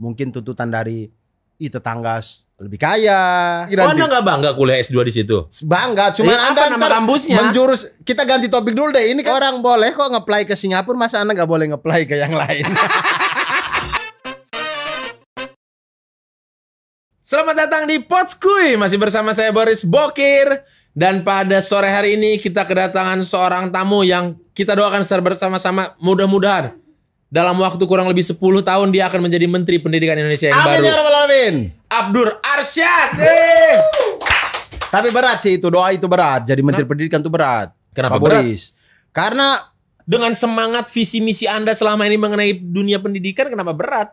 mungkin tuntutan dari tetangga lebih kaya. Oh, Anda nggak bangga kuliah S2 di situ? Bangga, cuman apa nama kampusnya? Menjurus. Kita ganti topik dulu deh. Ini orang boleh kok nge-apply ke Singapura, masa Anda nggak boleh nge-apply ke yang lain? Selamat datang di Potskuy. Masih bersama saya Boris Bokir. Dan pada sore hari ini kita kedatangan seorang tamu yang kita doakan secara bersama-sama, mudah-mudahan dalam waktu kurang lebih 10 tahun dia akan menjadi Menteri Pendidikan Indonesia yang baru. Amin ya rabbal alamin. Abdur Arsyad. Tapi berat sih itu, doa itu berat. Jadi Menteri Pendidikan itu berat. Kenapa Pak berat? Boris? Karena dengan semangat visi misi Anda selama ini mengenai dunia pendidikan, kenapa berat?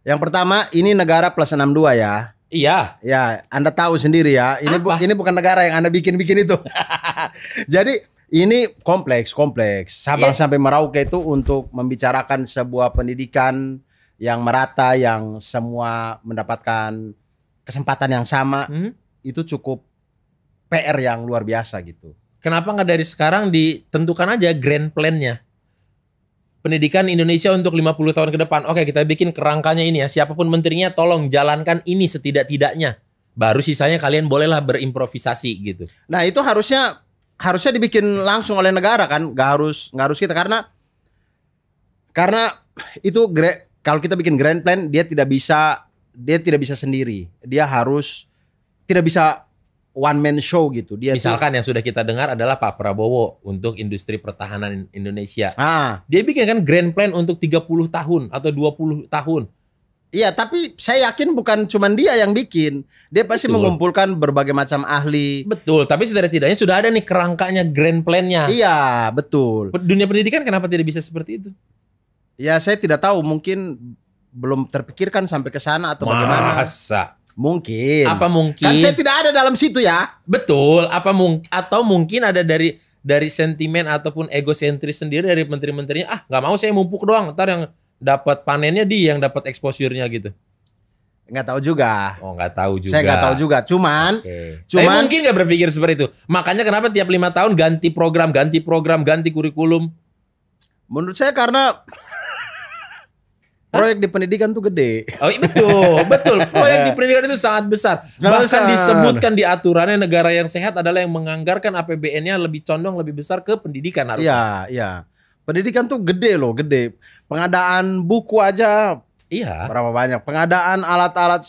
yang pertama ini negara plus 62 ya. Iya. Ya, Anda tahu sendiri ya. Ini bukan negara yang Anda bikin-bikin itu. Jadi ini kompleks. Sabang sampai Merauke itu untuk membicarakan sebuah pendidikan yang merata, yang semua mendapatkan kesempatan yang sama. Itu cukup PR yang luar biasa gitu. Kenapa nggak dari sekarang ditentukan aja grand plan-nya? Pendidikan Indonesia untuk 50 tahun ke depan. Oke, kita bikin kerangkanya ini ya. Siapapun menterinya tolong jalankan ini setidak-tidaknya. Baru sisanya kalian bolehlah berimprovisasi gitu. Nah, itu harusnya dibikin langsung oleh negara kan, nggak harus kita, karena itu kalau kita bikin grand plan dia tidak bisa sendiri, dia harus tidak bisa one man show gitu. Misalkan yang sudah kita dengar adalah Pak Prabowo untuk industri pertahanan Indonesia. Dia bikin kan grand plan untuk 30 tahun atau 20 tahun. Iya, tapi saya yakin bukan cuma dia yang bikin. Dia pasti mengumpulkan berbagai macam ahli. Betul, tapi setidak-tidaknya sudah ada nih kerangkanya, grand plan-nya. Iya, betul. Dunia pendidikan kenapa tidak bisa seperti itu? Ya, saya tidak tahu, mungkin belum terpikirkan sampai ke sana atau bagaimana. Masa? Mungkin. Apa mungkin? Kan saya tidak ada dalam situ ya. Betul, atau mungkin ada dari sentimen ataupun egosentris sendiri dari menteri-menterinya. Nggak mau saya mumpuk doang, ntar yang dapat panennya dia yang dapat exposure-nya gitu. Nggak tahu juga. Oh, nggak tahu juga. Saya nggak tahu juga. Cuman Saya mungkin nggak berpikir seperti itu. Makanya kenapa tiap 5 tahun ganti program, ganti kurikulum? Menurut saya karena proyek di pendidikan tuh gede. Oh iya, betul. Proyek di pendidikan itu sangat besar. Bahkan disebutkan di aturannya negara yang sehat adalah yang menganggarkan APBN-nya lebih condong lebih besar ke pendidikan harusnya. Iya. Pendidikan tuh gede loh, gede. Pengadaan buku aja berapa banyak. Pengadaan alat-alat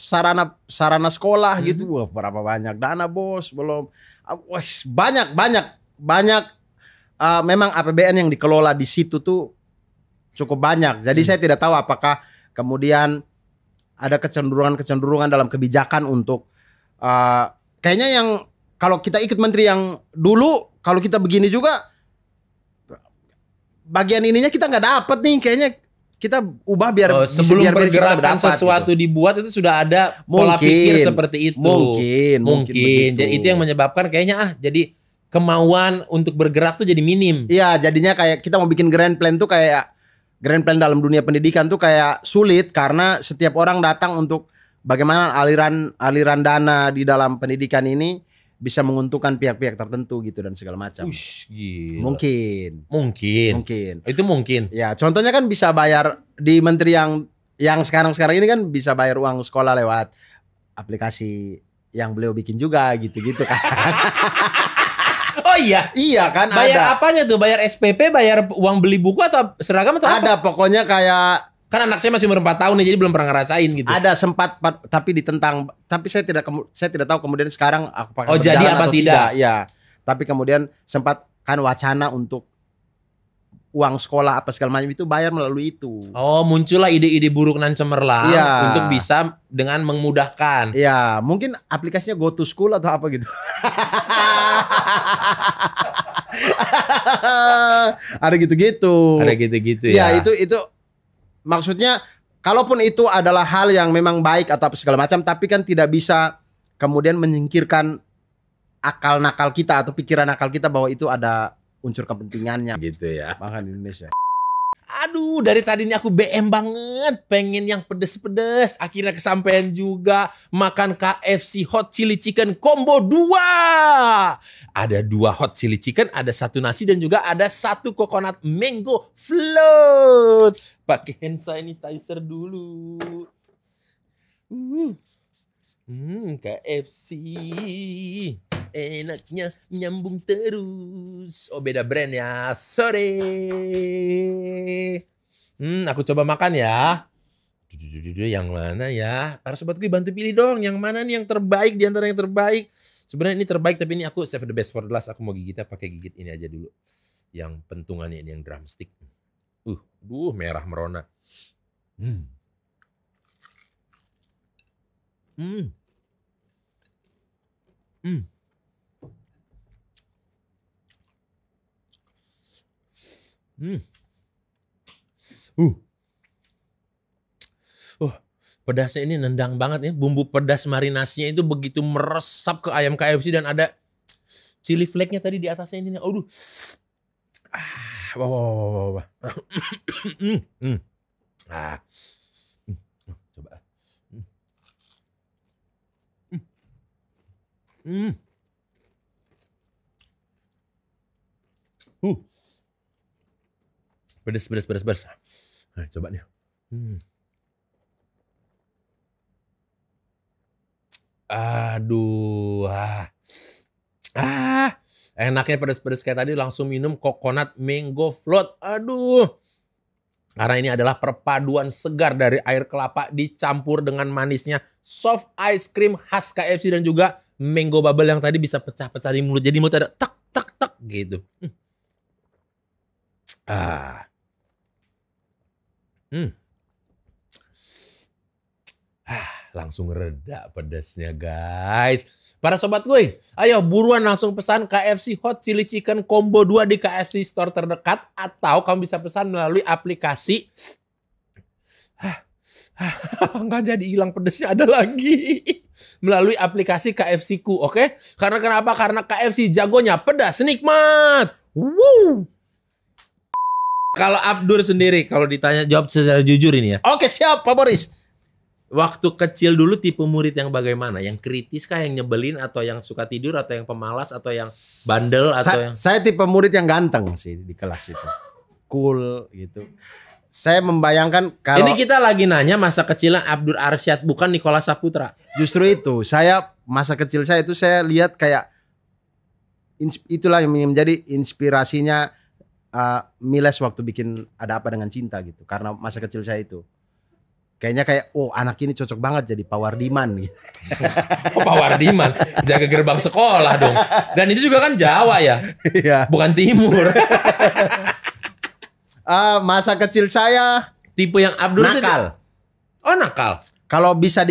sarana sekolah gitu, berapa banyak. Dana bos belum. Banyak. Memang APBN yang dikelola di situ tuh cukup banyak. Jadi saya tidak tahu apakah kemudian ada kecenderungan dalam kebijakan untuk kayaknya yang kalau kita ikut menteri yang dulu, kalau kita begini juga bagian ininya kita nggak dapat nih, kayaknya kita ubah biar sebelum biar pergerakan sesuatu gitu dibuat itu sudah ada pola pikir seperti itu. Mungkin. Jadi itu yang menyebabkan kayaknya jadi kemauan untuk bergerak tuh jadi minim. Iya, jadinya kayak kita mau bikin grand plan tuh kayak grand plan dalam dunia pendidikan tuh kayak sulit karena setiap orang datang untuk bagaimana aliran dana di dalam pendidikan ini bisa menguntungkan pihak-pihak tertentu gitu dan segala macam. Mungkin. Itu mungkin. Ya, contohnya kan bisa bayar di menteri yang sekarang ini kan bisa bayar uang sekolah lewat aplikasi yang beliau bikin juga gitu-gitu kan. Oh iya? Iya kan, bayar apanya tuh? Bayar SPP, bayar uang beli buku atau seragam atau ada apa? Pokoknya kayak, kan anak saya masih umur 4 tahun nih, jadi belum pernah ngerasain gitu. Ada sempat tapi ditentang, tapi saya tidak tahu kemudian sekarang apakah jadi apa tidak. Ya, tapi kemudian sempat kan wacana untuk uang sekolah apa segala macam itu bayar melalui itu. Oh, muncullah ide-ide buruk nan cemerlang untuk bisa dengan memudahkan. Iya, mungkin aplikasinya Go to School atau apa gitu. Ada gitu-gitu. Ya. Ya, itu maksudnya kalaupun itu adalah hal yang memang baik atau apa segala macam, tapi kan tidak bisa kemudian menyingkirkan akal nakal kita atau pikiran nakal kita bahwa itu ada unsur kepentingannya gitu ya. Bahkan di Indonesia. Aduh, dari tadi ini aku BM banget, pengen yang pedes-pedes. Akhirnya kesampaian juga, makan KFC Hot Chili Chicken Combo 2. Ada 2 Hot Chili Chicken, ada 1 nasi dan juga ada 1 coconut mango float. Pakai hand sanitizer dulu. KFC enaknya nyambung terus. Oh beda brand ya, sorry. Aku coba makan ya. Yang mana ya? Para sobatku bantu pilih dong. Yang mana nih yang terbaik di antara yang terbaik? Sebenarnya ini terbaik tapi ini aku save the best for the last. Aku mau gigitnya pakai gigit ini aja dulu. Yang pentungannya ini yang drumstick. Merah merona. Pedasnya ini nendang banget ya. Bumbu pedas marinasinya itu begitu meresap ke ayam KFC dan ada chili flake-nya tadi di atasnya ini. Aduh. Wah. Coba. Pedas. Nah, coba nih. Aduh. Enaknya pedas-pedas kayak tadi langsung minum coconut mango float. Aduh. Karena ini adalah perpaduan segar dari air kelapa dicampur dengan manisnya soft ice cream khas KFC dan juga mango bubble yang tadi bisa pecah-pecah di mulut. Jadi mulut ada tak gitu. Langsung reda pedasnya guys. Para sobat gue, ayo buruan langsung pesan KFC Hot Chili Chicken Combo 2 di KFC Store terdekat. Atau kamu bisa pesan melalui aplikasi. Nggak jadi hilang pedasnya ada lagi. Melalui aplikasi KFC Ku, oke? Karena kenapa? Karena KFC jagonya pedas nikmat. Woo! Kalau Abdur sendiri, kalau ditanya jawab secara jujur ini ya. Oke, siap Pak Boris. Waktu kecil dulu tipe murid yang bagaimana? Yang kritis kah, yang nyebelin, atau yang suka tidur, atau yang pemalas, atau yang bandel, atau Saya tipe murid yang ganteng sih di kelas itu. Cool gitu. Saya membayangkan kalau... Ini kita lagi nanya masa kecilnya Abdur Arsyad, bukan Nikola Saputra. Justru itu, masa kecil saya itu saya lihat kayak itulah yang menjadi inspirasinya Miles waktu bikin Ada Apa Dengan Cinta gitu. Karena masa kecil saya itu. Kayaknya kayak, anak ini cocok banget jadi Pak Wardiman gitu. Pak Wardiman, jaga gerbang sekolah dong. Dan itu juga kan Jawa ya, bukan Timur. Masa kecil saya tipe yang Abdul nakal. Nakal. Kalau bisa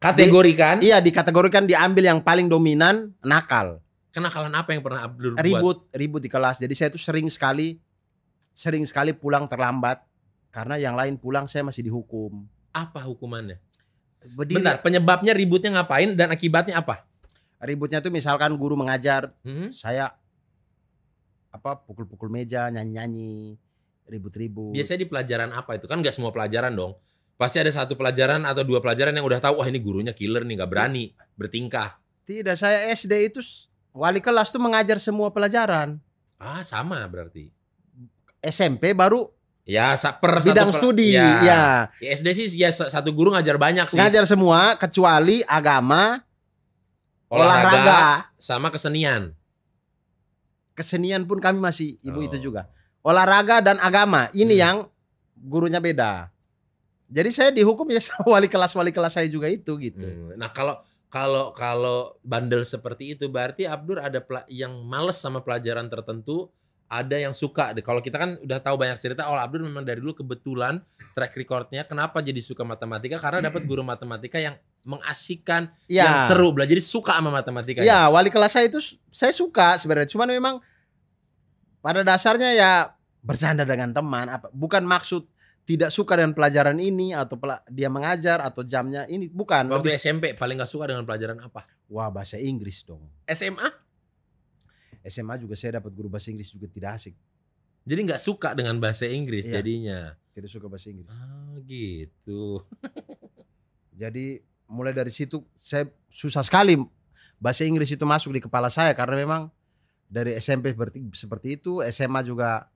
kategorikan? Iya, dikategorikan diambil yang paling dominan nakal. Kenakalan apa yang pernah Abdul buat? Ribut di kelas. Jadi saya tuh sering sekali pulang terlambat karena yang lain pulang saya masih dihukum. Apa hukumannya? Berdiri. Bentar, penyebabnya ributnya ngapain dan akibatnya apa? Ributnya tuh misalkan guru mengajar, saya pukul-pukul meja, nyanyi-nyanyi, ribut-ribut. Biasanya di pelajaran apa itu? Kan gak semua pelajaran dong. Pasti ada satu pelajaran atau dua pelajaran yang udah tahu, wah ini gurunya killer nih, gak berani bertingkah. Tidak, saya SD itu wali kelas tuh mengajar semua pelajaran. Sama berarti. SMP baru ya per bidang studi. Ya. SD sih ya satu guru ngajar banyak sih. Ngajar semua kecuali agama, olahraga sama kesenian. Kesenian pun kami masih itu juga. Olahraga dan agama ini yang gurunya beda. Jadi saya dihukum ya sama wali kelas saya juga itu gitu. Nah kalau bandel seperti itu berarti Abdur ada yang males sama pelajaran tertentu, ada yang suka. Kalau kita kan udah tahu banyak cerita, Abdur memang dari dulu kebetulan track recordnya kenapa jadi suka matematika karena dapat guru matematika yang mengasyikkan, yang seru belajar, jadi suka sama matematika. Ya, wali kelas saya itu saya suka sebenarnya, cuman memang pada dasarnya ya bercanda dengan teman, bukan maksud tidak suka dengan pelajaran ini atau dia mengajar atau jamnya ini, bukan. Waktu SMP paling gak suka dengan pelajaran apa? Wah, bahasa Inggris dong. SMA juga saya dapat guru bahasa Inggris juga tidak asik. Jadi gak suka dengan bahasa Inggris jadinya. Tidak suka bahasa Inggris. Gitu. Jadi mulai dari situ saya susah sekali bahasa Inggris itu masuk di kepala saya karena memang dari SMP seperti itu, SMA juga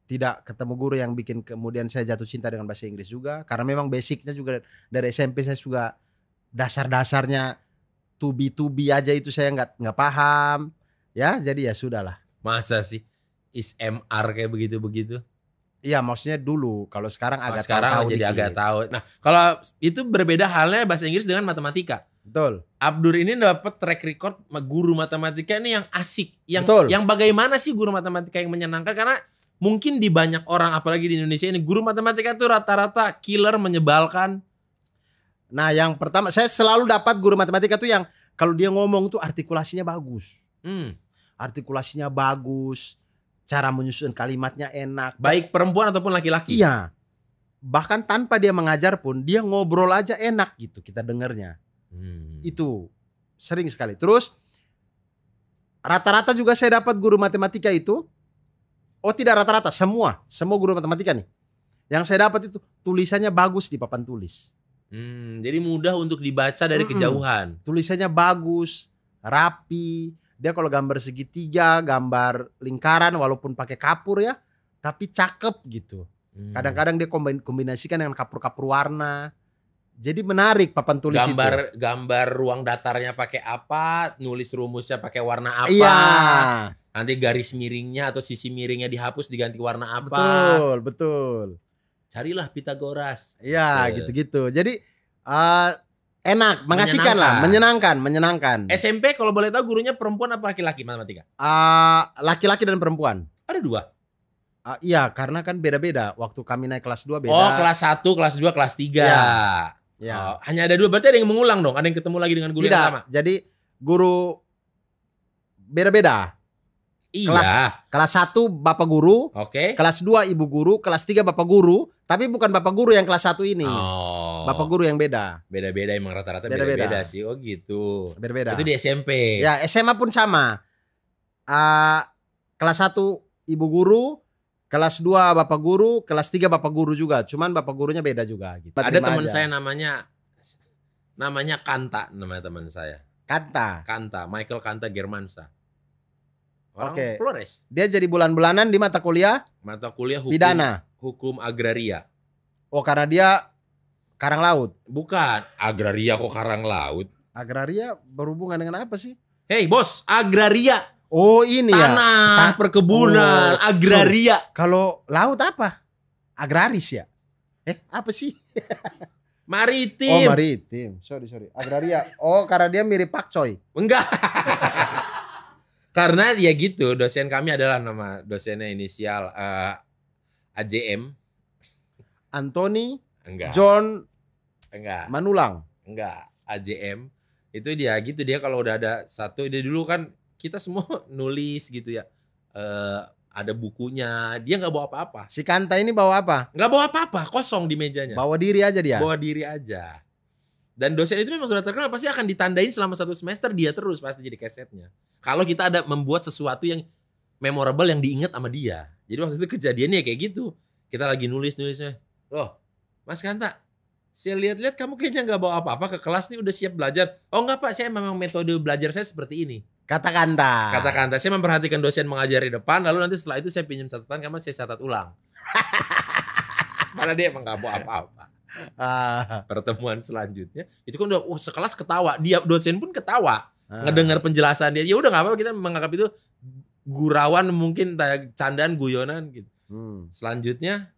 tidak ketemu guru yang bikin kemudian saya jatuh cinta dengan bahasa Inggris juga karena memang basicnya juga dari SMP saya juga dasar-dasarnya tubi aja itu saya nggak paham. Ya, jadi ya sudahlah. Masa sih is MR kayak begitu-begitu? Iya, maksudnya dulu. Kalau sekarang agak Sekarang tahu jadi dikit. agak tahu. Nah, kalau itu berbeda halnya bahasa Inggris dengan matematika. Betul. Abdur ini dapat track record guru matematika ini yang asik, Betul. yang bagaimana sih guru matematika yang menyenangkan, karena mungkin di banyak orang apalagi di Indonesia ini guru matematika itu rata-rata killer, menyebalkan. Nah, yang pertama saya selalu dapat guru matematika tuh yang kalau dia ngomong tuh artikulasinya bagus. Artikulasinya bagus, cara menyusun kalimatnya enak. Baik perempuan ataupun laki-laki. Iya. Bahkan tanpa dia mengajar pun dia ngobrol aja enak gitu kita dengarnya. Itu sering sekali. Terus rata-rata juga saya dapat guru matematika itu. Oh, tidak rata-rata, semua guru matematika nih. Yang saya dapat itu tulisannya bagus di papan tulis. Jadi mudah untuk dibaca dari kejauhan. Tulisannya bagus, rapi. Dia kalau gambar segitiga, gambar lingkaran walaupun pakai kapur ya, tapi cakep gitu. Kadang-kadang dia kombinasikan dengan kapur-kapur warna. Jadi menarik papan tulis itu. Gambar ruang datarnya pakai apa, nulis rumusnya pakai warna apa. Iya. Nanti garis miringnya atau sisi miringnya dihapus diganti warna apa. Betul. Carilah Pitagoras. Iya, gitu-gitu. Jadi enak, mengasihkan lah, menyenangkan. SMP kalau boleh tahu gurunya perempuan apa laki-laki matematika? Laki-laki dan perempuan. Ada 2. Iya, karena kan beda-beda. Waktu kami naik kelas 2 beda. Oh, kelas 1, kelas 2, kelas 3. Ya. Oh, hanya ada 2, berarti ada yang mengulang dong. Ada yang ketemu lagi dengan guru yang sama. Jadi guru beda-beda. Iya. Kelas 1 bapak guru, Oke. kelas 2 ibu guru, kelas 3 bapak guru, tapi bukan bapak guru yang kelas 1 ini. Oh. Bapak guru yang beda. Beda-beda emang rata-rata beda-beda sih. Oh gitu. Beda-beda. Itu di SMP. Ya, SMA pun sama. Kelas 1 ibu guru, kelas 2 bapak guru, kelas 3 bapak guru juga. Cuman bapak gurunya beda juga gitu. Ada teman saya namanya Kanta, nama teman saya. Kanta, Michael Kanta Germansa. Orang Oke. Flores. Dia jadi bulan-bulanan di mata kuliah Mata kuliah hukum agraria. Oh, karena dia Karang Laut. Bukan, agraria kok Karang Laut. Agraria berhubungan dengan apa sih? Hei bos, agraria. Oh, ini ya. Tanah, perkebunan, agraria. Kalau laut apa? Agraris ya? Apa sih? Maritim. Oh, maritim. Sorry. Agraria. Oh, karena dia mirip Pakcoy. Enggak. Karena ya gitu, dosen kami adalah nama dosennya inisial AJM. Anthony Enggak. John Enggak. Manulang. Enggak, AJM. Itu dia gitu, dia kalau udah ada satu, dia dulu kan kita semua nulis gitu ya. Ada bukunya, dia nggak bawa apa-apa. Si Kanta ini bawa apa? Nggak bawa apa-apa, kosong di mejanya. Bawa diri aja dia. Bawa diri aja. Dan dosen itu memang sudah terkenal, pasti akan ditandain selama 1 semester, dia terus pasti jadi kesetnya. Kalau kita ada membuat sesuatu yang memorable yang diingat sama dia. Jadi waktu itu kejadiannya kayak gitu. Kita lagi nulisnya. Loh, Mas Kanta, saya lihat-lihat kamu kayaknya nggak bawa apa-apa ke kelas nih, udah siap belajar. Oh enggak Pak, saya memang metode belajar saya seperti ini. Kata Kanta, saya memperhatikan dosen mengajar di depan, lalu nanti setelah itu saya pinjam catatan, kamu saya catat ulang. Karena dia emang nggak bawa apa-apa. Pertemuan selanjutnya itu kan udah sekelas ketawa, dia dosen pun ketawa ngedengar penjelasan dia. Ya udah nggak apa-apa, kita menganggap itu gurauan, mungkin candaan guyonan gitu. Selanjutnya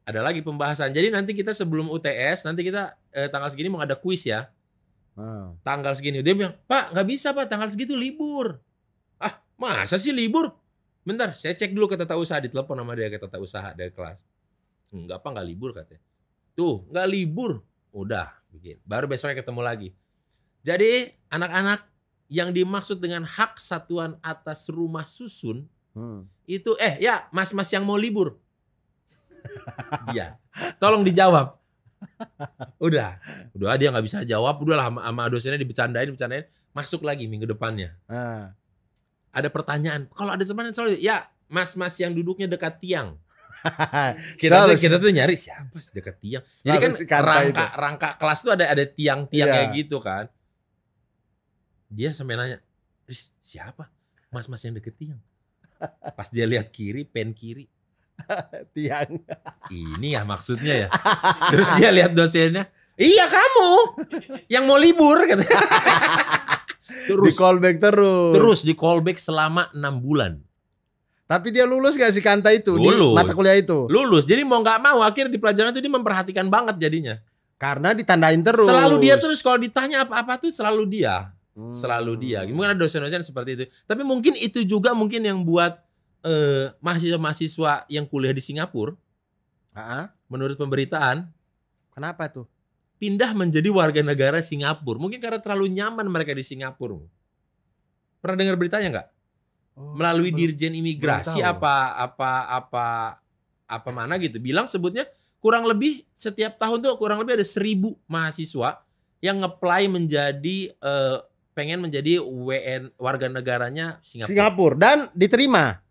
ada lagi pembahasan. Jadi nanti kita sebelum UTS, nanti kita tanggal segini mau ada kuis ya. Tanggal segini dia bilang, Pak nggak bisa Pak, tanggal segitu libur. Masa sih libur? Bentar, saya cek dulu ke tata usaha, ditelepon sama dia ke tata usaha dari kelas. Enggak Pak, nggak libur katanya. Tuh nggak libur, udah bikin. Baru besoknya ketemu lagi. Jadi anak-anak yang dimaksud dengan hak satuan atas rumah susun itu ya mas-mas yang mau libur. Dia, tolong dijawab. Udah dia nggak bisa jawab, udahlah sama dosennya dibecandain, masuk lagi minggu depannya. Ada pertanyaan, kalau ada teman yang selalu ya mas-mas yang duduknya dekat tiang. kita tuh nyari siapa dekat tiang. Jadi kan rangka kelas tuh ada tiang-tiang kayak gitu kan. Dia sampai nanya, siapa mas-mas yang deket tiang? Pas dia lihat kiri, pen kiri, tiang. Ini ya maksudnya ya. Terus dia lihat dosennya, Iya kamu yang mau libur katanya. Di callback terus. Terus di callback selama 6 bulan. Tapi dia lulus gak sih Kanta itu Lulus. di mata kuliah itu? Lulus. Jadi mau nggak mau akhirnya di pelajaran itu dia memperhatikan banget jadinya. Karena ditandain terus. Selalu dia terus kalau ditanya apa-apa tuh selalu dia. Selalu dia. Hmm. Mungkin ada dosen-dosen seperti itu. Tapi mungkin itu juga mungkin yang buat mahasiswa-mahasiswa yang kuliah di Singapura, menurut pemberitaan, Kenapa tuh? pindah menjadi warga negara Singapura. Mungkin karena terlalu nyaman mereka di Singapura. Pernah dengar beritanya nggak? Melalui Dirjen Imigrasi belum apa mana gitu. Bilang sebutnya kurang lebih setiap tahun tuh kurang lebih ada 1.000 mahasiswa yang nge-apply menjadi pengen menjadi warga negaranya Singapura dan diterima.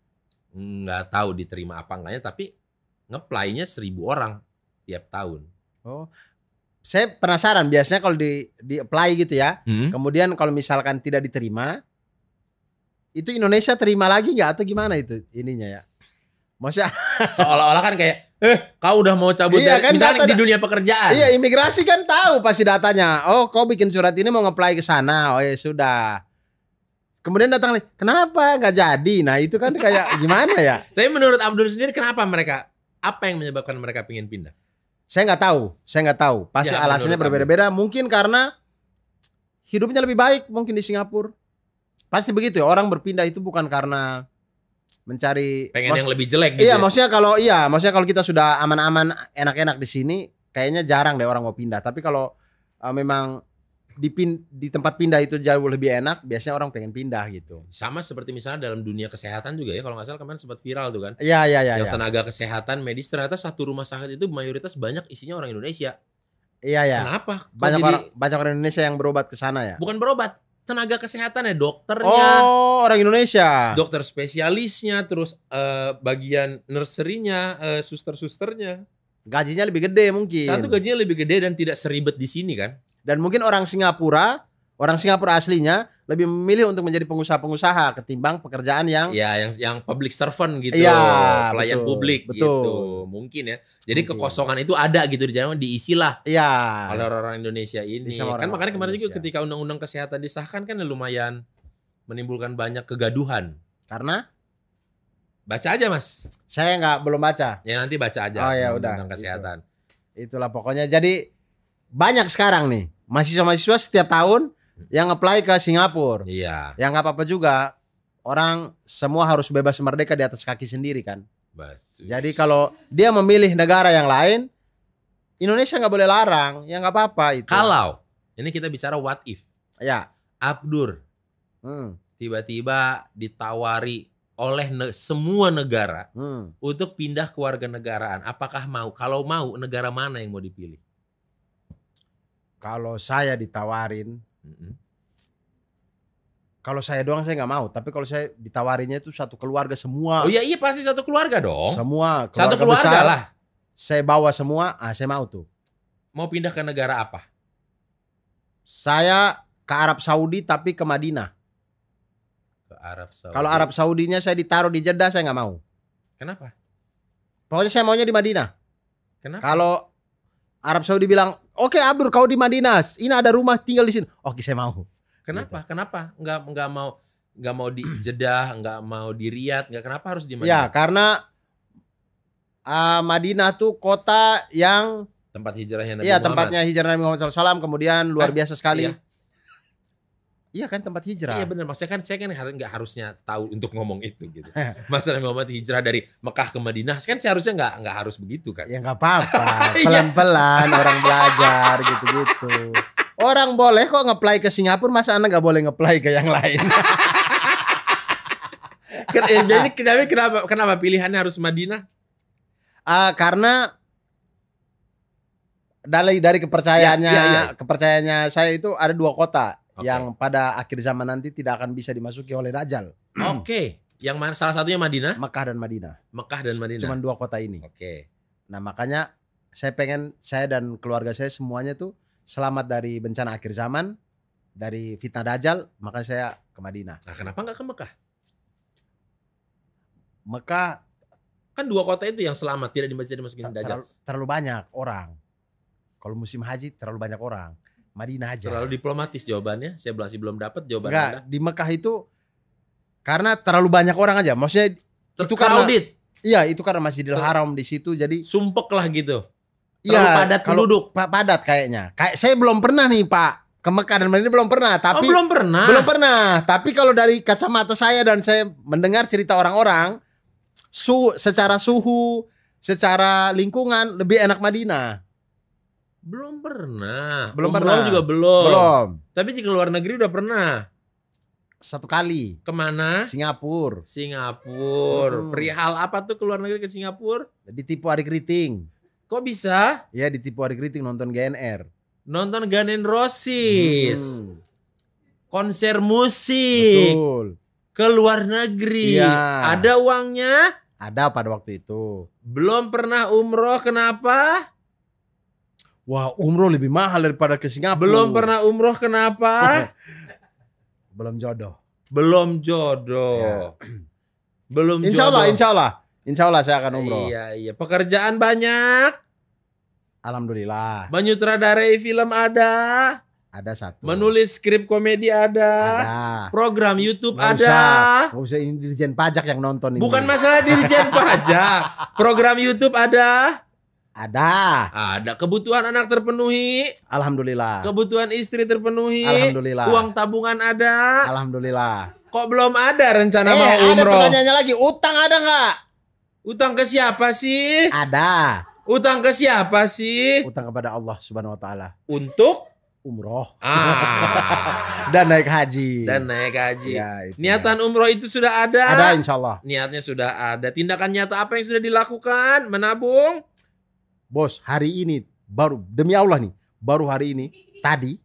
Nggak tahu diterima apa enggaknya, tapi nge-apply-nya 1.000 orang tiap tahun. Oh, saya penasaran biasanya kalau di apply gitu ya. Kemudian kalau misalkan tidak diterima, itu Indonesia terima lagi nggak atau gimana itu ininya ya? Maksudnya Seolah-olah kan kayak kau udah mau cabut Iya, dari kan misalnya data- di dunia pekerjaan. iya, imigrasi kan tahu pasti datanya. Oh, kau bikin surat ini mau nge-apply ke sana. Oh ya sudah. Kemudian datang nih, kenapa nggak jadi? Nah itu kan kayak gimana ya? Saya menurut Abdul sendiri kenapa mereka, apa yang menyebabkan mereka pengen pindah? Saya nggak tahu. Pasti Ya, alasannya menurut berbeda-beda. Mungkin karena hidupnya lebih baik mungkin di Singapura. Pasti begitu ya. Orang berpindah itu bukan karena mencari Pengen yang lebih jelek gitu. Iya, ya? maksudnya kalau kita sudah aman-aman, enak-enak di sini, kayaknya jarang deh orang mau pindah. Tapi kalau memang di tempat pindah itu jauh lebih enak, biasanya orang pengen pindah gitu. Sama seperti misalnya dalam dunia kesehatan juga ya, kalau nggak salah kemarin sempat viral tuh kan. Iya. Yang tenaga kesehatan medis ternyata satu rumah sakit itu mayoritas banyak isinya orang Indonesia. Iya. Kenapa? Kok Banyak orang Indonesia yang berobat ke sana ya. bukan berobat, tenaga kesehatan ya, dokternya, Oh, orang Indonesia. dokter spesialisnya, terus bagian nurserynya, suster-susternya. Gajinya lebih gede mungkin. Satu gajinya lebih gede dan tidak seribet di sini kan. Dan mungkin orang Singapura aslinya lebih memilih untuk menjadi pengusaha-pengusaha ketimbang pekerjaan yang Ya, yang public servant gitu, Iya, pelayan betul, publik betul. gitu. Mungkin ya. Jadi Mungkin. kekosongan itu ada gitu di zaman diisilah iya. oleh orang Indonesia ini. Sama Kan orang makanya kemarin juga Indonesia. ketika undang-undang kesehatan disahkan kan lumayan menimbulkan banyak kegaduhan. Karena Baca aja Mas. saya belum baca. Ya nanti baca aja Oh, ya undang-undang udah, kesehatan. Itulah pokoknya. Jadi banyak sekarang nih mahasiswa-mahasiswa setiap tahun yang apply ke Singapura. Iya. Yang nggak apa-apa juga. Orang semua harus bebas merdeka di atas kaki sendiri kan. Jadi kalau dia memilih negara yang lain, Indonesia nggak boleh larang. Ya nggak apa-apa itu. Kalau ini kita bicara what if. Ya. Abdur tiba-tiba ditawari oleh semua negara untuk pindah ke warga negaraan. Apakah mau? Kalau mau, negara mana yang mau dipilih? Kalau saya ditawarin, kalau saya doang saya nggak mau. Tapi kalau saya ditawarinnya itu satu keluarga semua. Oh iya pasti satu keluarga dong. Semua Satu keluarga besar, lah. saya bawa semua. Saya mau tuh. Mau pindah ke negara apa? Saya ke Arab Saudi tapi ke Madinah. Ke Arab Saudi. Kalau Arab Saudinya saya ditaruh di Jeddah, saya nggak mau. Kenapa? Pokoknya saya maunya di Madinah. Kenapa? Kalau Arab Saudi bilang, oke Abdur kau di Madinah, ini ada rumah tinggal di sini. Oke saya mau. Kenapa? Kenapa? Nggak mau di Jeddah, nggak mau di Riyadh, nggak, kenapa harus di Ya Madinah? karena Madinah tuh kota yang Tempat hijrahnya Nabi iya Muhammad. tempatnya hijrah Nabi Muhammad SAW, kemudian luar biasa sekali. Iya. Iya kan tempat hijrah. Iya benar, maksudnya kan saya kan nggak harusnya tahu untuk ngomong itu gitu. Masa Nabi Muhammad hijrah dari Mekah ke Madinah, kan seharusnya nggak harus begitu kan? Ya nggak apa-apa, Iya. pelan-pelan orang belajar gitu-gitu. Orang boleh kok nge-apply ke Singapura, masa Anda nggak boleh nge-apply ke yang lain? Jadi kenapa pilihannya harus Madinah? Karena dari kepercayaannya, Ya. kepercayaannya saya itu ada dua kota Oke. yang pada akhir zaman nanti tidak akan bisa dimasuki oleh Dajjal. Oke, yang mana salah satunya Madinah? Mekah dan Madinah. Mekah dan Madinah. Cuman dua kota ini. Oke. Nah makanya saya pengen saya dan keluarga saya semuanya tuh selamat dari bencana akhir zaman, dari fitnah Dajjal, makanya saya ke Madinah. Nah, kenapa nggak ke Mekah? Mekah Kan dua kota itu yang selamat, tidak bisa dimasukin Dajjal. terlalu banyak orang. Kalau musim haji terlalu banyak orang. Madinah aja. Terlalu diplomatis jawabannya. Saya masih belum dapat jawaban Enggak, Anda. di Mekah itu karena terlalu banyak orang aja. Maksudnya itu karena Crowded. iya, itu karena Masjidil Haram di situ jadi Sumpek lah gitu. iya, Terlalu padat kalau penduduk. padat kayaknya. Kayak saya belum pernah nih, Pak. Ke Mekah dan Madinah belum pernah, tapi Belum pernah. belum pernah. Tapi kalau dari kacamata saya dan saya mendengar cerita orang-orang, secara suhu, secara lingkungan lebih enak Madinah. Belum pernah. Belum Umroh pernah. juga belum. Belum. Tapi di luar negeri udah pernah. Satu kali. Kemana? Singapura. Singapura. Perihal apa tuh ke luar negeri ke Singapura? Ditipu hari keriting. Kok bisa? Ya, ditipu hari keriting nonton GNR. Nonton Guns N' Roses. Konser musik. Betul. Ke luar negeri. Iya. Ada uangnya? Ada pada waktu itu. Belum pernah umroh, kenapa? Wah, umroh lebih mahal daripada ke Singapura. Belum pernah umroh, kenapa? Belum jodoh. Belum jodoh. Belum Insya Allah, jodoh. insya Allah. Insya Allah saya akan umroh. Iya. Pekerjaan banyak. Alhamdulillah. Menyutradarai film ada. Ada satu. Menulis skrip komedi ada. Ada. Program YouTube Nggak ada. Nggak usah ini Dirjen Pajak yang nonton ini. Bukan masalah Dirjen Pajak. Program YouTube ada. Ada. Ada. Kebutuhan anak terpenuhi. Alhamdulillah. Kebutuhan istri terpenuhi. Alhamdulillah. Uang tabungan ada. Alhamdulillah. Kok belum ada rencana mau Ada umroh? pertanyaannya lagi. Utang ada nggak? Utang ke siapa sih? Ada. Utang ke siapa sih? Utang kepada Allah Subhanahu Wa Taala. Untuk Umroh. dan Dan naik haji. naik haji. Ya, itu Niatan umroh itu sudah ada. Ada insya Allah. Niatnya sudah ada. Tindakan nyata apa yang sudah dilakukan? Menabung. Bos, hari ini baru demi Allah nih, baru hari ini tadi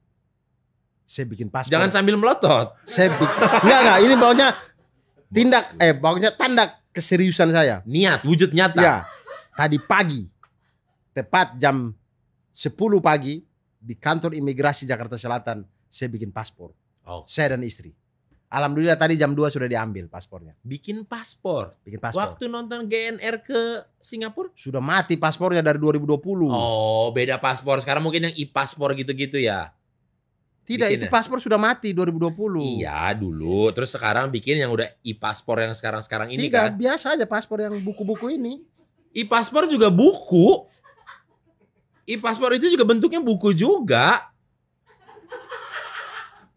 saya bikin paspor. Jangan sambil melotot. Saya bikin enggak, ini baunya baunya tanda keseriusan saya. Niat, wujud nyata. Ya. Tadi pagi tepat jam 10 pagi di kantor imigrasi Jakarta Selatan saya bikin paspor. Oh. Saya dan istri. Alhamdulillah tadi jam 2 sudah diambil paspornya. Bikin paspor. Bikin paspor. Waktu nonton GNR ke Singapura? Sudah mati paspornya dari 2020. Oh, beda paspor. Sekarang mungkin yang e-paspor gitu-gitu ya. Tidak, bikin itu ya? paspor sudah mati 2020. Iya, dulu. Terus sekarang bikin yang udah e-paspor yang sekarang-sekarang ini Tidak, kan. biasa aja paspor yang buku-buku ini. E-paspor juga buku. E-paspor itu juga bentuknya buku juga.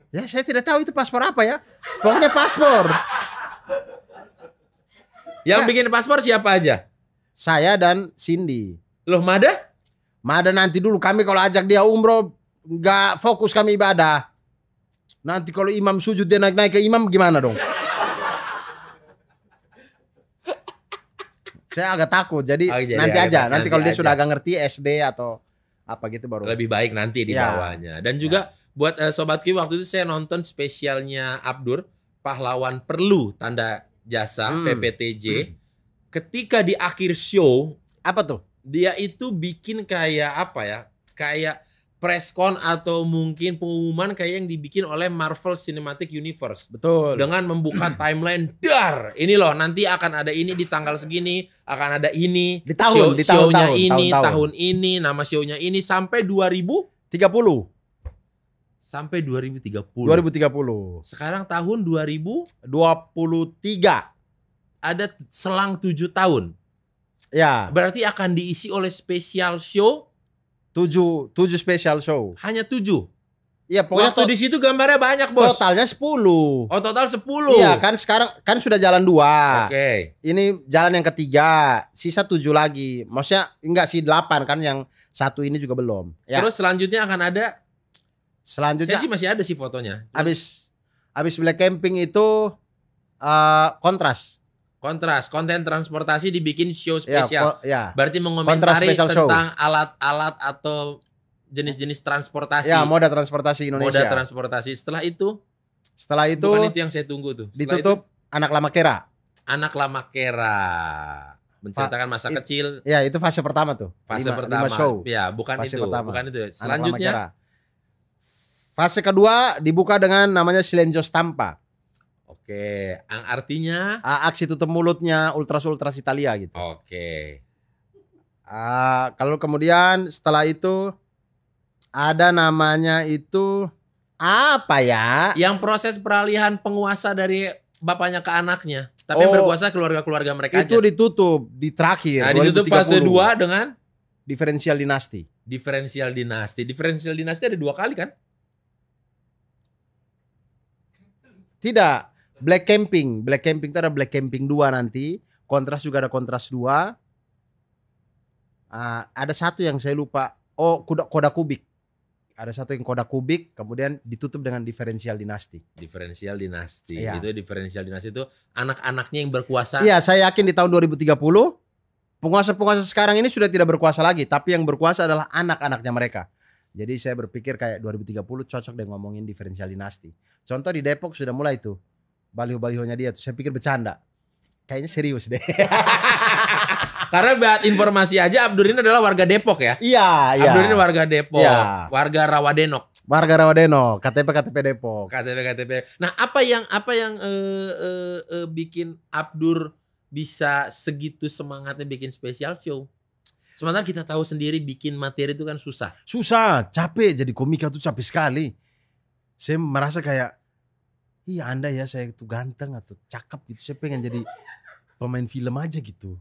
Ya, saya tidak tahu itu paspor apa ya. Pokoknya paspor. Yang bikin paspor siapa aja? Saya dan Cindy. Loh, Mada? Mada nanti dulu, kami kalau ajak dia umroh nggak fokus kami ibadah. Nanti kalau imam sujud dia naik-naik ke imam gimana dong? Saya agak takut. Jadi Jadi nanti agak aja. takut, Nanti kalau dia aja. sudah agak ngerti SD atau apa gitu baru. Lebih baik nanti di Ya. bawahnya. Dan juga buat Sobat Ki, waktu itu saya nonton spesialnya Abdur, Pahlawan Perlu Tanda Jasa PPTJ. Ketika di akhir show, Apa tuh? dia itu bikin kayak apa ya? Kayak presscon atau mungkin pengumuman kayak yang dibikin oleh Marvel Cinematic Universe. Betul. Dengan membuka timeline, dar, ini loh nanti akan ada ini di tanggal segini, akan ada ini Di tahun, di tahun, show-nya tahun, ini, tahun. tahun ini, nama show-nya ini sampai 30. sampai 2030. 2030. Sekarang tahun 23. ada selang 7 tahun. Ya, Berarti akan diisi oleh spesial show 7 special show. hanya 7. Iya, pokoknya Waktu di situ gambarnya banyak, Bos. totalnya 10. Oh, total 10. Iya, kan sekarang kan sudah jalan 2. Oke. Ini jalan yang ketiga, sisa 7 lagi. Maksudnya enggak sih 8 kan, yang satu ini juga belum. Ya. Terus selanjutnya akan ada, Selanjutnya saya sih masih ada sih fotonya. habis Black Camping itu kontras. Kontras, konten transportasi dibikin show Ya, spesial. ya. Berarti Kontras mengomentari special show. tentang alat-alat atau jenis-jenis transportasi. Ya, moda transportasi Moda Indonesia. transportasi. Setelah itu, Setelah itu bukan itu yang saya tunggu tuh. Setelah ditutup Anak Lama Kera. itu, Anak Lama Kera. Menceritakan masa kecil. Ya, itu fase pertama tuh. Fase 5 pertama. show. Ya, bukan Fase itu. pertama. Bukan itu. Anak Lama Selanjutnya, Kera. Fase kedua dibuka dengan namanya Silenzio Stampa. oke. Yang artinya, Aksi tutup mulutnya Ultras Italia gitu. oke. Kalau kemudian setelah itu Ada namanya itu apa ya? Yang proses peralihan penguasa dari bapaknya ke anaknya. Tapi yang berkuasa keluarga-keluarga mereka Itu aja. ditutup di terakhir. Nah, ditutup fase 2 dengan diferensial dinasti. diferensial dinasti. Diferensial dinasti ada 2 kali kan? Tidak. Black Camping. Black Camping itu ada Black Camping 2 nanti. Kontras juga ada Kontras 2. Ada satu yang saya lupa. Oh, Koda Kubik. Ada satu yang Koda Kubik. Kemudian ditutup dengan diferensial dinasti. Diferensial dinasti. Iya. Itu diferensial dinasti itu anak-anaknya yang berkuasa. Iya, saya yakin di tahun 2030 penguasa-penguasa sekarang ini sudah tidak berkuasa lagi. Tapi yang berkuasa adalah anak-anaknya mereka. Jadi saya berpikir kayak 2030 cocok deh ngomongin diferensial dinasti. Contoh di Depok sudah mulai tuh. Baliho-balihonya dia tuh. Saya pikir bercanda. Kayaknya serius deh. Karena buat informasi aja Abdur ini adalah warga Depok ya. Iya, iya. Abdur ini warga Depok. Iya. Warga Rawadenok. Warga Rawadeno, KTP Depok. KTP. Nah, apa yang bikin Abdur bisa segitu semangatnya bikin special show? Sementara kita tahu sendiri bikin materi itu kan susah. Susah, capek jadi komika tuh capek sekali. Saya merasa kayak, iya Anda ya saya itu ganteng atau cakep gitu. Saya pengen jadi pemain film aja gitu.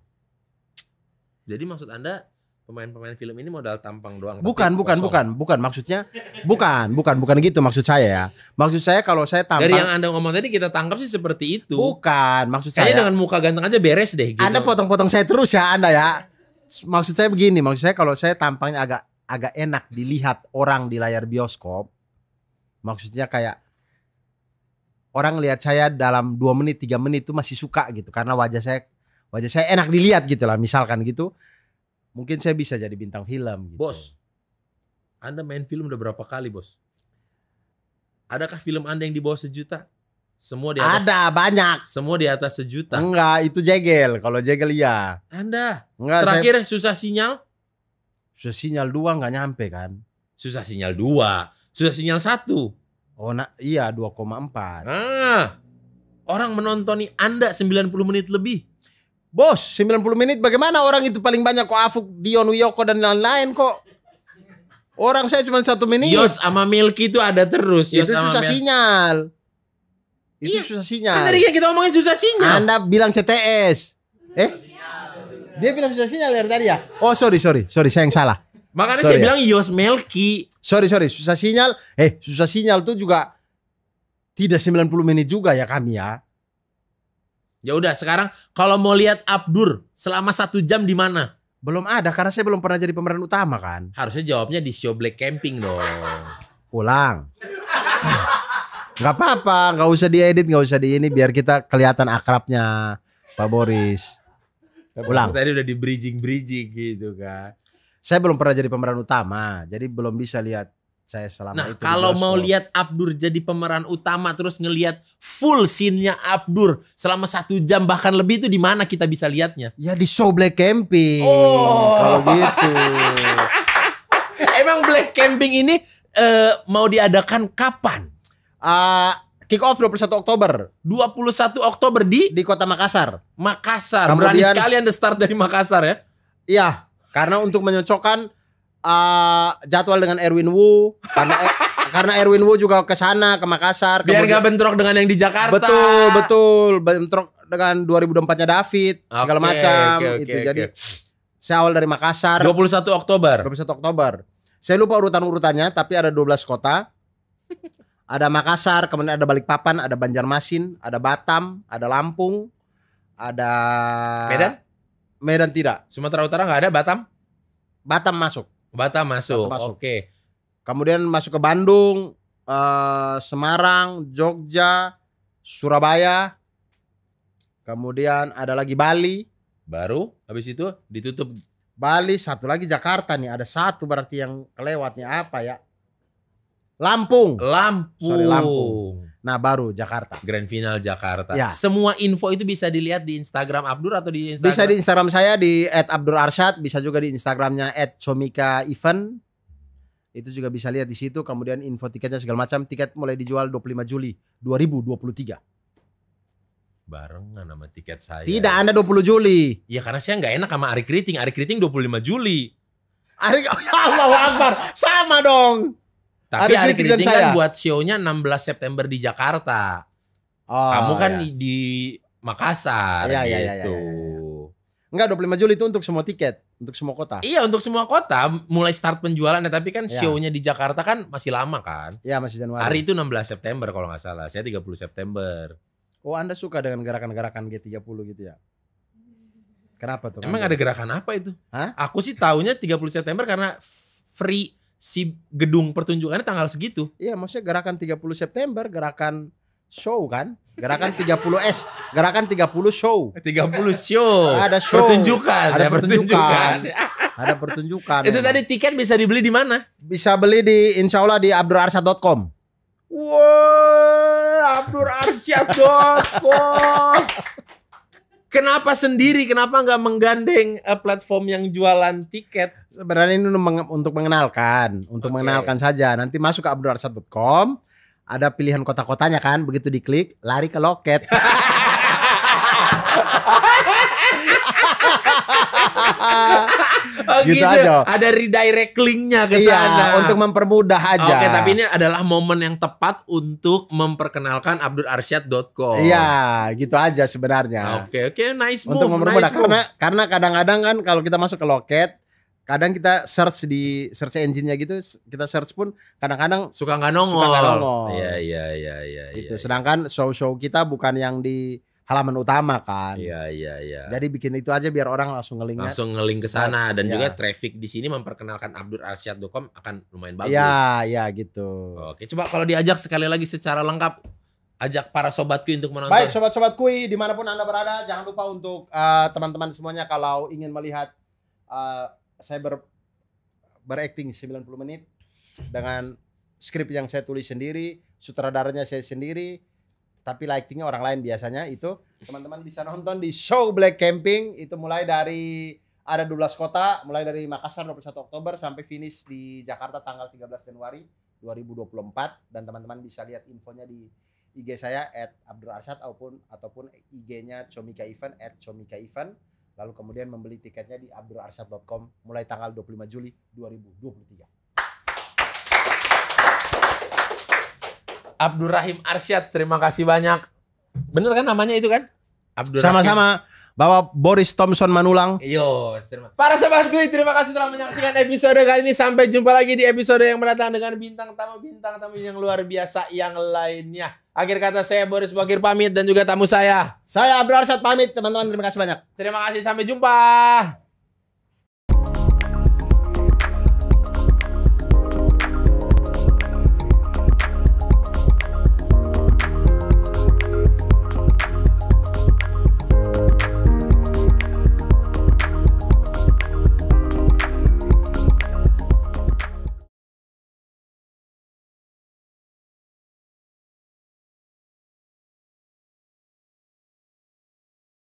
Jadi maksud Anda pemain-pemain film ini modal tampang doang? Bukan maksudnya bukan gitu maksud saya ya. Maksud saya kalau saya tampang. Dari yang Anda ngomong tadi kita tangkap sih seperti itu. Bukan, maksud Kayaknya saya. dengan muka ganteng aja beres deh gitu. Anda potong-potong saya terus ya Anda ya. Maksud saya begini, maksud saya kalau saya tampangnya agak enak dilihat orang di layar bioskop. Maksudnya kayak orang lihat saya dalam 2 menit 3 menit itu masih suka gitu karena wajah saya enak dilihat gitu lah misalkan gitu. Mungkin saya bisa jadi bintang film gitu. Bos, Anda main film udah berapa kali bos? Adakah film Anda yang di bawah 1 juta? Semua di atas. Ada banyak. Semua di atas 1 juta. Enggak, itu jegel. Kalau jegel iya. Anda Enggak, terakhir susah sinyal? Susah sinyal 2 nggak nyampe kan? Susah sinyal 2, susah sinyal 1. Oh iya 2,4. Ah, orang menontoni Anda 90 menit lebih. Bos, 90 menit bagaimana orang itu paling banyak kok Afuk, Dion Wiyoko dan lain-lain kok. Orang saya cuma 1 menit. Yos sama Milky itu ada terus. Itu susah sinyal. Itu Iya, susah sinyal. Kan tadi yang kita omongin susah sinyal. Anda bilang CTS. Dia bilang susah sinyal dari tadi ya? Oh sorry saya yang salah. Makanya Sorry saya ya. bilang Yos Melky. Sorry susah sinyal. Susah sinyal tuh juga tidak 90 menit juga ya kami ya. Ya udah sekarang kalau mau lihat Abdur selama 1 jam di mana? Belum ada karena saya belum pernah jadi pemeran utama kan. Harusnya jawabnya di show Black Camping dong. Ulang. Gak apa-apa, gak usah diedit, gak usah di ini biar kita kelihatan akrabnya Pak Boris. Ulang. Tadi udah di bridging gitu kan. Saya belum pernah jadi pemeran utama, jadi belum bisa lihat saya selama Nah itu. kalau mau lihat Abdur jadi pemeran utama terus ngelihat full scene-nya Abdur selama 1 jam bahkan lebih itu di mana kita bisa lihatnya? Ya di show Black Camping. Oh. Kalau gitu. Emang Black Camping ini mau diadakan kapan? Kick off 21 Oktober 21 Oktober di Kota Makassar. Makassar. Berani Kemudian- sekali Anda start dari Makassar ya. Iya, karena untuk menyocokkan jadwal dengan Erwin Wu karena Erwin Wu juga ke sana ke Makassar. Biar Kemudian- gak bentrok dengan yang di Jakarta. Betul bentrok dengan 2024-nya David segala Oke, macam oke, itu. oke, Jadi oke. saya awal dari Makassar 21 Oktober. 21 Oktober. Saya lupa urutannya tapi ada 12 kota. Ada Makassar, kemudian ada Balikpapan, ada Banjarmasin, ada Batam, ada Lampung, ada Medan? Medan tidak. Sumatera Utara nggak ada, Batam? Batam masuk. Batam masuk. Batam masuk. Oke. Kemudian masuk ke Bandung, Semarang, Jogja, Surabaya. Kemudian ada lagi Bali. Baru habis itu ditutup. Bali, satu lagi Jakarta nih. Ada satu berarti yang kelewatnya apa ya? Lampung. Lampung. Sorry, Lampung. Nah baru Jakarta. Grand Final Jakarta. Ya. Semua info itu bisa dilihat di Instagram Abdur atau di Instagram? Bisa di Instagram saya di @abdurarsyad, bisa juga di Instagramnya @comika_event. Itu juga bisa lihat di situ. Kemudian info tiketnya segala macam. Tiket mulai dijual 25 Juli 2023. Barengan sama tiket saya. Tidak, Anda 20 Juli. Ya karena saya nggak enak sama Ari Kriting. Ari Kriting 25 Juli. Hari Allahu Akbar. Sama dong. Tapi Hari Hari Kritik dan Kriting saya. kan buat show-nya 16 September di Jakarta. Oh, Kamu kan iya. di Makassar Iya, gitu. iya. Enggak, 25 Juli itu untuk semua tiket, untuk semua kota. Iya, untuk semua kota mulai start penjualan, tapi kan Iya. show-nya di Jakarta kan masih lama kan. Iya, masih Januari. Hari itu 16 September kalau nggak salah. Saya 30 September. Oh, Anda suka dengan gerakan-gerakan G30 gitu ya? Kenapa tuh? Emang ada gerakan apa itu? Hah? Aku sih taunya 30 September karena free si gedung pertunjukannya tanggal segitu. Iya, maksudnya gerakan 30 September, gerakan show kan? Gerakan 30S, gerakan 30 show. 30 show. Ada show. Pertunjukan. Ada ya, pertunjukan. Ada pertunjukan. Itu memang. tadi tiket bisa dibeli di mana? Bisa beli di insya Allah di abdurarsyad.com. Wah, abdurarsyad.com. Kenapa sendiri? Kenapa nggak menggandeng platform yang jualan tiket? Sebenarnya ini untuk mengenalkan, Oke. mengenalkan saja. Nanti masuk ke abdurarsyad.com, ada pilihan kota-kotanya kan, begitu diklik lari ke loket. Oh Gitu gitu. aja. Ada redirect linknya ke Iya, sana. untuk mempermudah aja. Oke, tapi ini adalah momen yang tepat untuk memperkenalkan abdurarsyad.com. Iya, gitu aja sebenarnya. Oke, nice move. Untuk mempermudah nice move. karena kadang-kadang kan kalau kita masuk ke loket, kadang kita search di search engine-nya gitu, kita search pun kadang-kadang suka nggak nongol. Suka nggak nongol. Iya. gitu. Sedangkan show-show kita bukan yang di halaman utama kan. Iya. Jadi bikin itu aja biar orang langsung ngelinknya. Langsung nge-link ke sana dan Iya. juga traffic di sini memperkenalkan abdurarsyad.com akan lumayan bagus. Iya gitu. Oke, coba kalau diajak sekali lagi secara lengkap, ajak para sobatku untuk menonton. Baik sobat-sobat Kui dimanapun Anda berada, jangan lupa untuk teman-teman semuanya kalau ingin melihat saya berakting 90 menit dengan skrip yang saya tulis sendiri, sutradaranya saya sendiri, tapi lightingnya orang lain biasanya itu. Teman-teman bisa nonton di show Black Camping, itu mulai dari ada 12 kota, mulai dari Makassar 21 Oktober sampai finish di Jakarta tanggal 13 Januari 2024, dan teman-teman bisa lihat infonya di IG saya @abdurarsyad ataupun IG-nya Comika Event @comikaevent. Lalu kemudian membeli tiketnya di abdurarsyad.com mulai tanggal 25 Juli 2023. Abdurrahim Arsyad, terima kasih banyak. Bener kan namanya itu kan? Abdurrahim. Sama-sama Bapak Boris Thompson Manulang. Yo, para sahabat gue, terima kasih telah menyaksikan episode kali ini. Sampai jumpa lagi di episode yang mendatang dengan bintang tamu yang luar biasa yang lainnya. Akhir kata saya Boris Bokir pamit dan juga tamu saya. Saya Abdurarsyad pamit teman-teman, terima kasih banyak. Terima kasih, sampai jumpa.